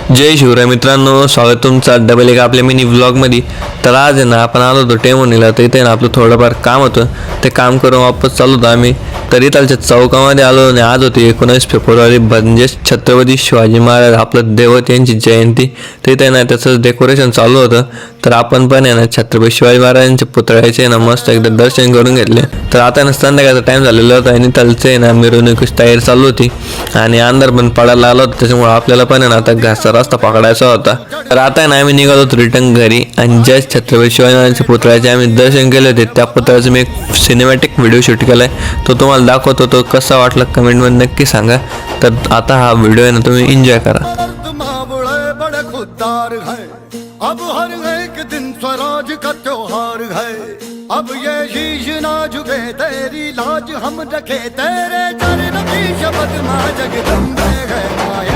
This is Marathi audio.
जय शिवराय मित्रांनो, स्वागत तुमचं डबल एक आपल्या मिनी व्लॉगमध्ये. तर आज आहे ना आपण आलो होतो टेमोनीला. तर इथे ना आपलं थोडंफार काम होतं, ते काम करून वापस चालू होतो आम्ही. तर इथलच्या चौकामध्ये आलो आणि आज होती 19 फेब्रुवारी, म्हणजे छत्रपती शिवाजी महाराज आपलं दैवत यांची जयंती. तर इथे ना त्याचं डेकोरेशन चालू होतं. तर आपण पण आहे ना छत्रपती शिवाजी महाराजांच्या पुतळ्याचे ना मस्त एकदा दर्शन करून घेतले. तर आता ना संध्याकाळचा टाईम झालेला होता आणि त्यालचे ना मिरवणुकीची तयारी चालू होती आणि अंधार पण पडायला आला होता. त्याच्यामुळे आपल्याला पण आहे ना आता घरचा रस्ता पकडायचा होता. तर आता आहे ना आम्ही निघालो होतो रिटर्न घरी आणि जस्ट छत्रपती शिवाजी महाराजांच्या पुतळ्याचे आम्ही दर्शन केले होते. त्या पुतळ्याचं मी एक सिनेमॅटिक व्हिडिओ शूट केलाय, तो तुम्हाला दाखवतो. तो कसा वाटला कमेंटमध्ये नक्की सांगा. तर आता हा व्हिडिओ आहे ना तुम्ही एन्जॉय करा. अब हर एक दिन स्वराज का त्योहार है, अब ये शीश ना झुके तेरी लाज हम रखे, तेरे चरण की शपथ मां जगदम्बे है माया।